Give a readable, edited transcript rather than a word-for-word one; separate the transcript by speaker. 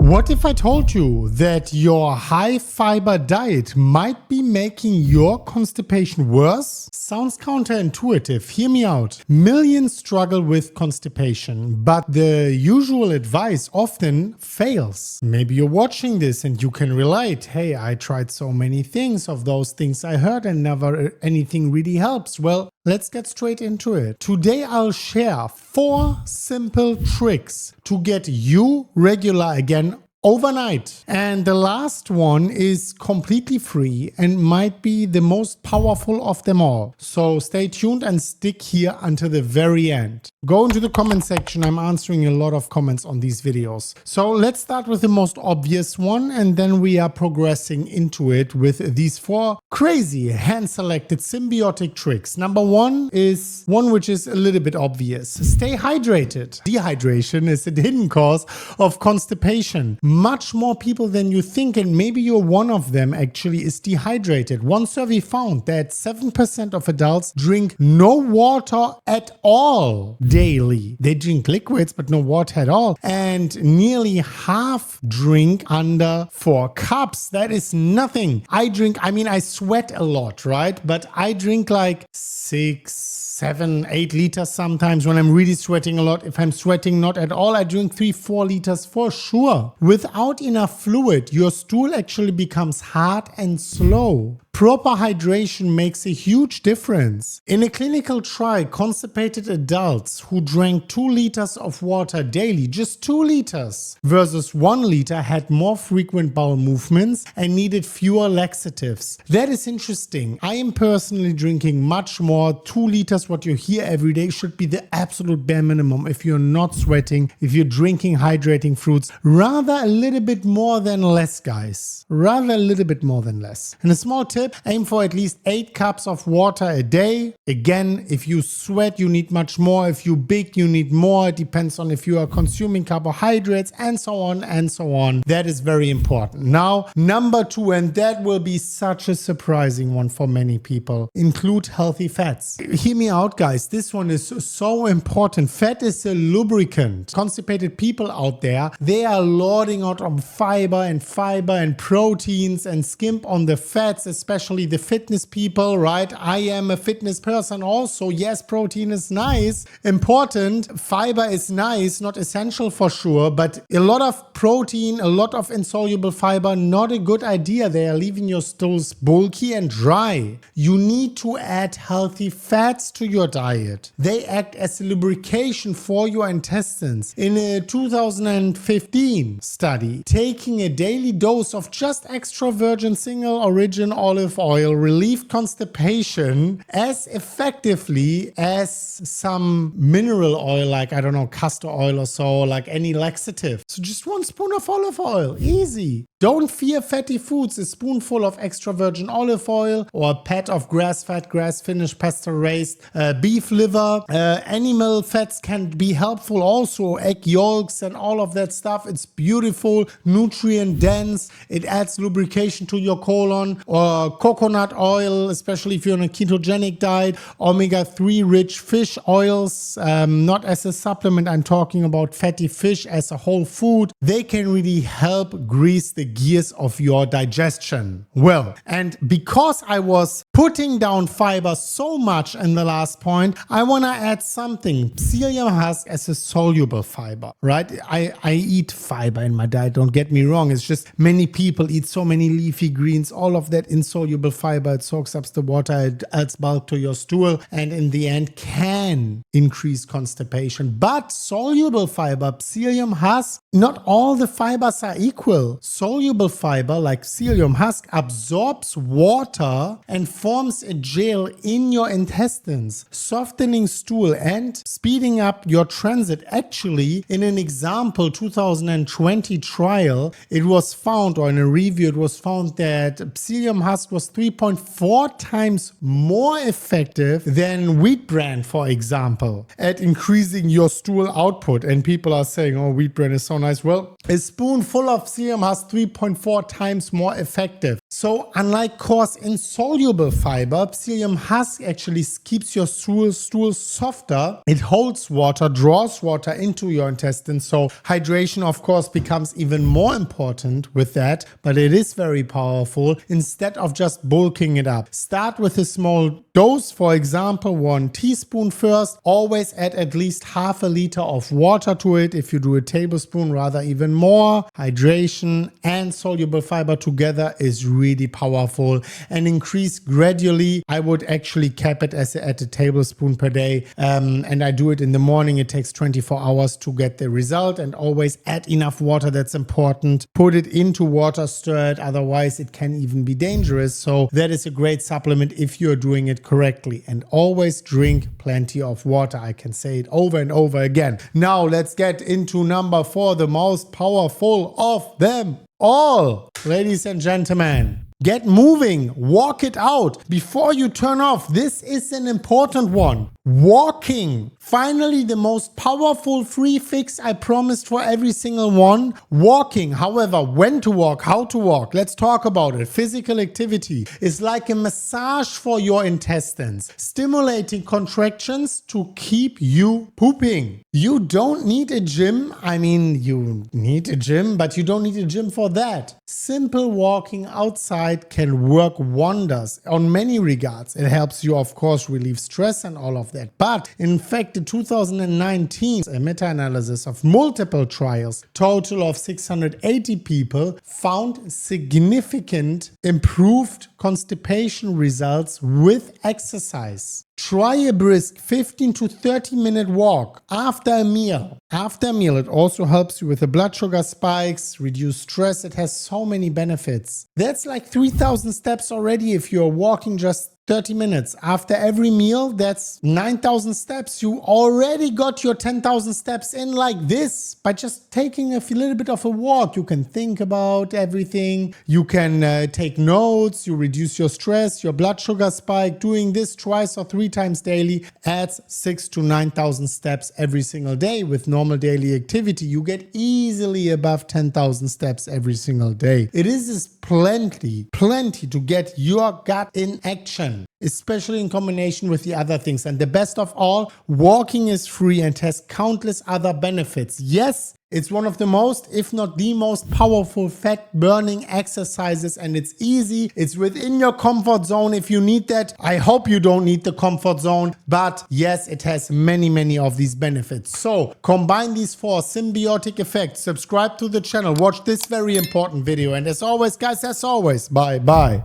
Speaker 1: What if I told you that your high fiber diet might be making your constipation worse? Sounds counterintuitive. Hear me out. Millions struggle with constipation, but the usual advice often fails. Maybe you're watching this and you can relate. Hey, I tried so many things of those things I heard and never anything really helps. Well, let's get straight into it. Today I'll share 4 simple tricks to get you regular again overnight. And the last one is completely free and might be the most powerful of them all. So stay tuned and stick here until the very end. Go into the comment section. I'm answering a lot of comments on these videos. So let's start with the most obvious one, and then we are progressing into it with these 4 crazy hand-selected symbiotic tricks. Number 1 is one which is a little bit obvious. Stay hydrated. Dehydration is a hidden cause of constipation. Much more people than you think, and maybe you're one of them, actually is dehydrated. One survey found that 7% of adults drink no water at all daily. They drink liquids but no water at all, and nearly half drink under 4 cups. That is nothing. I sweat a lot, right? But I drink like 6, 7, 8 liters sometimes when I'm really sweating a lot. If I'm sweating not at all, I drink 3, 4 liters for sure. Without enough fluid, your stool actually becomes hard and slow. Proper hydration makes a huge difference. In a clinical trial, constipated adults who drank 2 liters of water daily, just 2 liters, versus 1 liter had more frequent bowel movements and needed fewer laxatives. That is interesting. I am personally drinking much more. 2 liters, what you hear every day, should be the absolute bare minimum if you're not sweating, if you're drinking hydrating fruits. Rather a little bit more than less, guys. Rather a little bit more than less. And a small tip, aim for at least 8 cups of water a day. Again, if you sweat, you need much more. If you bake, you need more. It depends on if you are consuming carbohydrates and so on and so on. That is very important. Now, number 2, and that will be such a surprising one for many people, include healthy fats. Hear me out, guys. This one is so important. Fat is a lubricant. Constipated people out there, they are lording out on fiber and proteins and skimp on the fats, especially the fitness people, right? I am a fitness person also. Yes, protein is nice, important. Fiber is nice, not essential for sure, but a lot of protein, a lot of insoluble fiber, not a good idea. They are leaving your stools bulky and dry. You need to add healthy fats to your diet. They act as a lubrication for your intestines. In a 2015 study, taking a daily dose of just extra virgin single origin olive oil relieved constipation as effectively as some mineral oil, like, I don't know, castor oil or so, like any laxative. So just 1 spoon of olive oil, easy. Don't fear fatty foods. A spoonful of extra virgin olive oil or a pat of grass-fed, grass-finished, pasture-raised beef liver. Animal fats can be helpful also. Egg yolks and all of that stuff. It's beautiful, nutrient-dense. It adds lubrication to your colon. Or coconut oil, especially if you're on a ketogenic diet. Omega-3 rich fish oils, not as a supplement. I'm talking about fatty fish as a whole food. They can really help grease the gears of your digestion. Well, and because I was putting down fiber so much in the last point, I want to add something. Psyllium husk as a soluble fiber, right? I eat fiber in my diet, don't get me wrong. It's just many people eat so many leafy greens, all of that insoluble fiber. It soaks up the water, it adds bulk to your stool, and in the end can increase constipation. But soluble fiber, psyllium husk, not all the fibers are equal. Soluble fiber, like psyllium husk, absorbs water and forms a gel in your intestines, softening stool and speeding up your transit. Actually, in an example 2020 trial, it was found, or in a review, it was found that psyllium husk was 3.4 times more effective than wheat bran, for example, at increasing your stool output. And people are saying, oh, wheat bran is so nice. Well, a spoonful of psyllium husk 3.4 times more effective. So unlike coarse insoluble fiber, psyllium husk actually keeps your stool softer. It holds water, draws water into your intestines. So hydration, of course, becomes even more important with that, but it is very powerful. Instead of just bulking it up, start with a small dose, for example, 1 teaspoon first. Always add at least half a liter of water to it. If you do a tablespoon, rather even more. Hydration and soluble fiber together is really powerful, and increase gradually. I would actually cap it at a tablespoon per day, and I do it in the morning. It takes 24 hours to get the result, and always add enough water. That's important. Put it into water, stir it, otherwise it can even be dangerous. So that is a great supplement if you're doing it correctly, and always drink plenty of water. I can say it over and over again. Now let's get into number 4, the most powerful of them all. Ladies and gentlemen, get moving, walk it out before you turn off. This is an important one. Walking. Finally, the most powerful free fix I promised for every single one. Walking. However, when to walk, how to walk, let's talk about it. Physical activity is like a massage for your intestines, stimulating contractions to keep you pooping. You don't need a gym. I mean, you need a gym, but you don't need a gym for that. Simple walking outside can work wonders on many regards. It helps you, of course, relieve stress and all of that. But in fact, in 2019, a meta-analysis of multiple trials, total of 680 people, found significant improved constipation results with exercise. Try a brisk 15 to 30 minute walk after a meal. After a meal, it also helps you with the blood sugar spikes, reduce stress. It has so many benefits. That's like 3,000 steps already if you're walking just 30 minutes. After every meal, that's 9,000 steps. You already got your 10,000 steps in like this by just taking a little bit of a walk. You can think about everything. You can take notes. You reduce your stress, your blood sugar spike. Doing this twice or 3 times daily adds 6,000 to 9,000 steps every single day. With normal daily activity, you get easily above 10,000 steps every single day. It is plenty to get your gut in action, especially in combination with the other things. And the best of all, walking is free and has countless other benefits. Yes, it's one of the most, if not the most powerful fat burning exercises, and it's easy. It's within your comfort zone if you need that. I hope you don't need the comfort zone, but yes, it has many of these benefits. So combine these 4 symbiotic effects, subscribe to the channel, watch this very important video, and as always, guys, bye.